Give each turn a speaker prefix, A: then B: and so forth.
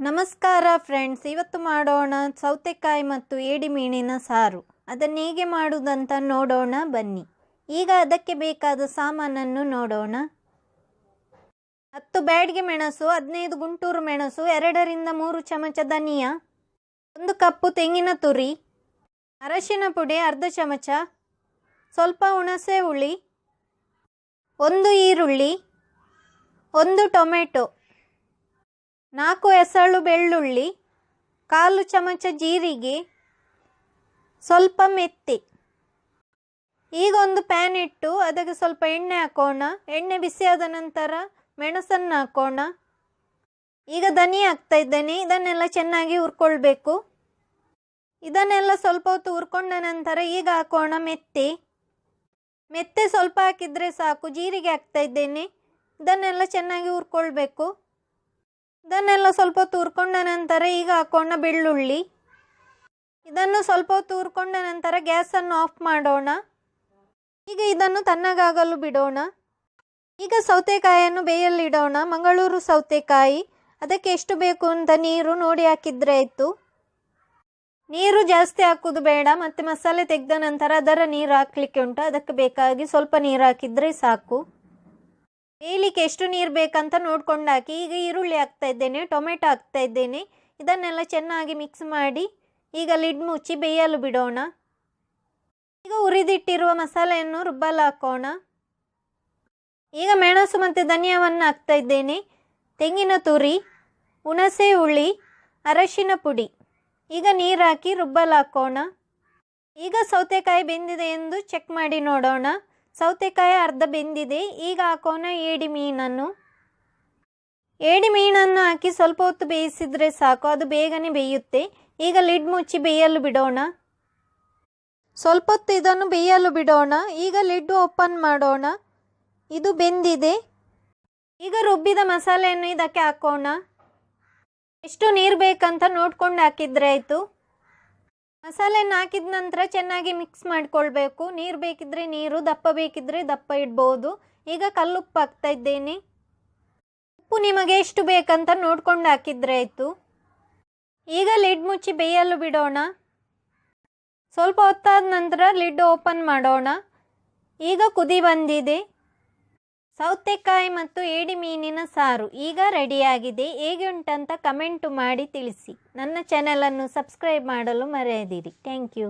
A: ನಮಸ್ಕಾರ ಫ್ರೆಂಡ್ಸ್, ಇವತ್ತು ಮಾಡೋಣ ಸೌತೆಕಾಯಿ ಮತ್ತು ಏಡಿ ಮೀನಿನ ಸಾರು. ಅದನ್ನು ಹೇಗೆ ಮಾಡುವುದಂತ ನೋಡೋಣ ಬನ್ನಿ. ಈಗ ಅದಕ್ಕೆ ಬೇಕಾದ ಸಾಮಾನನ್ನು ನೋಡೋಣ. 10 ಬ್ಯಾಡಗಿ ಮೆಣಸು, 15 ಗುಂಟೂರು ಮೆಣಸು, 2 ರಿಂದ 3 ಚಮಚ ಧನಿಯಾ, 1 ಕಪ್ಪು ತೆಂಗಿನ ತುರಿ, ಅರಶಿನ ಪುಡಿ ಅರ್ಧ ಚಮಚ, ಸ್ವಲ್ಪ ಹುಣಸೆ ಹುಳಿ, 1 ಈರುಳ್ಳಿ, 1 ಟೊಮೆಟೊ, 4 ಎಸಳು ಬೆಳ್ಳುಳ್ಳಿ, 1/4 ಚಮಚ ಜೀರಿಗೆ, ಸ್ವಲ್ಪ ಮೆಂತೆ. ಈಗ ಒಂದು ಪ್ಯಾನ್ ಇಟ್ಟು ಅದಕ್ಕೆ ಸ್ವಲ್ಪ ಎಣ್ಣೆ ಹಾಕೋಣ. ಎಣ್ಣೆ ಬಿಸಿಯಾದ ನಂತರ ಮೆಣಸನ್ನು ಹಾಕೋಣ. ಈಗ ಧನಿಯಾ ಹಾಕ್ತಾ ಇದ್ದೇನೆ. ಇದನ್ನೆಲ್ಲ ಚೆನ್ನಾಗಿ ಹುರ್ಕೊಳ್ಬೇಕು. ಇದನ್ನೆಲ್ಲ ಸ್ವಲ್ಪ ಹೊತ್ತು ಹುರ್ಕೊಂಡ ನಂತರ ಈಗ ಹಾಕೋಣ ಮೆಂತೆ ಸ್ವಲ್ಪ ಹಾಕಿದರೆ ಸಾಕು. ಜೀರಿಗೆ ಹಾಕ್ತಾ ಇದ್ದೇನೆ. ಇದನ್ನೆಲ್ಲ ಚೆನ್ನಾಗಿ ಹುರ್ಕೊಳ್ಬೇಕು. ಇದನ್ನೆಲ್ಲ ಸ್ವಲ್ಪ ಹೊತ್ತು ಹುರ್ಕೊಂಡ ನಂತರ ಈಗ ಹಾಕೋಣ ಬೆಳ್ಳುಳ್ಳಿ. ಇದನ್ನು ಸ್ವಲ್ಪ ಹೊತ್ತು ಹುರ್ಕೊಂಡ ನಂತರ ಗ್ಯಾಸನ್ನು ಆಫ್ ಮಾಡೋಣ. ಈಗ ಇದನ್ನು ತಣ್ಣಗಾಗಲು ಬಿಡೋಣ. ಈಗ ಸೌತೆಕಾಯಿಯನ್ನು ಬೇಯಲಿಡೋಣ. ಮಂಗಳೂರು ಸೌತೆಕಾಯಿ, ಅದಕ್ಕೆ ಎಷ್ಟು ಬೇಕು ಅಂತ ನೀರು ನೋಡಿ ಹಾಕಿದರೆ ಆಯಿತು. ನೀರು ಜಾಸ್ತಿ ಹಾಕೋದು ಬೇಡ. ಮತ್ತು ಮಸಾಲೆ ತೆಗೆದ ನಂತರ ಅದರ ನೀರು ಹಾಕಲಿಕ್ಕೆ ಉಂಟು. ಅದಕ್ಕೆ ಬೇಕಾಗಿ ಸ್ವಲ್ಪ ನೀರು ಹಾಕಿದರೆ ಸಾಕು. ಬೇಯಲಿಕ್ಕೆ ಎಷ್ಟು ನೀರು ಬೇಕಂತ ನೋಡ್ಕೊಂಡು ಹಾಕಿ. ಈಗ ಈರುಳ್ಳಿ ಹಾಕ್ತಾ ಇದ್ದೇನೆ, ಟೊಮೆಟೊ ಹಾಕ್ತಾ ಇದ್ದೇನೆ. ಇದನ್ನೆಲ್ಲ ಚೆನ್ನಾಗಿ ಮಿಕ್ಸ್ ಮಾಡಿ ಈಗ ಲಿಡ್ ಮುಚ್ಚಿ ಬೇಯಲು ಬಿಡೋಣ. ಈಗ ಹುರಿದಿಟ್ಟಿರುವ ಮಸಾಲೆಯನ್ನು ರುಬ್ಬಲು ಹಾಕೋಣ. ಈಗ ಮೆಣಸು ಮತ್ತು ಧನಿಯಾವನ್ನು ಹಾಕ್ತಾ ಇದ್ದೇನೆ, ತೆಂಗಿನ ತುರಿ, ಹುಣಸೆ ಹುಳಿ, ಅರಶಿನ ಪುಡಿ. ಈಗ ನೀರು ಹಾಕಿ ರುಬ್ಬಲು ಹಾಕೋಣ. ಈಗ ಸೌತೆಕಾಯಿ ಬೆಂದಿದೆ ಎಂದು ಚೆಕ್ ಮಾಡಿ ನೋಡೋಣ. ಸೌತೆಕಾಯಿ ಅರ್ಧ ಬೆಂದಿದೆ. ಈಗ ಹಾಕೋಣ ಏಡಿ ಮೀನನ್ನು ಹಾಕಿ ಸ್ವಲ್ಪ ಹೊತ್ತು ಬೇಯಿಸಿದರೆ ಸಾಕು. ಅದು ಬೇಗನೆ ಬೇಯುತ್ತೆ. ಈಗ ಲಿಡ್ ಮುಚ್ಚಿ ಬೇಯಲು ಬಿಡೋಣ. ಸ್ವಲ್ಪ ಹೊತ್ತು ಇದನ್ನು ಬೇಯಲು ಬಿಡೋಣ. ಈಗ ಲಿಡ್ ಓಪನ್ ಮಾಡೋಣ. ಇದು ಬೆಂದಿದೆ. ಈಗ ರುಬ್ಬಿದ ಮಸಾಲೆಯನ್ನು ಇದಕ್ಕೆ ಹಾಕೋಣ. ಎಷ್ಟು ನೀರು ಬೇಕಂತ ನೋಡ್ಕೊಂಡು ಹಾಕಿದರೆ ಆಯಿತು. ಮಸಾಲೆಯನ್ನು ಹಾಕಿದ ನಂತರ ಚೆನ್ನಾಗಿ ಮಿಕ್ಸ್ ಮಾಡಿಕೊಳ್ಬೇಕು. ನೀರು ಬೇಕಿದ್ದರೆ ನೀರು, ದಪ್ಪ ಬೇಕಿದ್ದರೆ ದಪ್ಪ ಇಡ್ಬೋದು. ಈಗ ಕಲ್ಲುಪ್ಪು ಹಾಕ್ತಾ ಇದ್ದೇನೆ. ಉಪ್ಪು ನಿಮಗೆ ಎಷ್ಟು ಬೇಕಂತ ನೋಡ್ಕೊಂಡು ಹಾಕಿದರೆ ಆಯಿತು. ಈಗ ಲಿಡ್ ಮುಚ್ಚಿ ಬೇಯಲು ಬಿಡೋಣ. ಸ್ವಲ್ಪ ಹೊತ್ತಾದ ನಂತರ ಲಿಡ್ ಓಪನ್ ಮಾಡೋಣ. ಈಗ ಕುದಿ ಬಂದಿದೆ. ಸೌತೆಕಾಯಿ ಮತ್ತು ಏಡಿ ಮೀನಿನ ಸಾರು ಈಗ ರೆಡಿಯಾಗಿದೆ. ಹೇಗೆ ಉಂಟಂತ ಕಮೆಂಟು ಮಾಡಿ ತಿಳಿಸಿ. ನನ್ನ ಚಾನಲನ್ನು ಸಬ್ಸ್ಕ್ರೈಬ್ ಮಾಡಲು ಮರೆಯದಿರಿ. Thank you.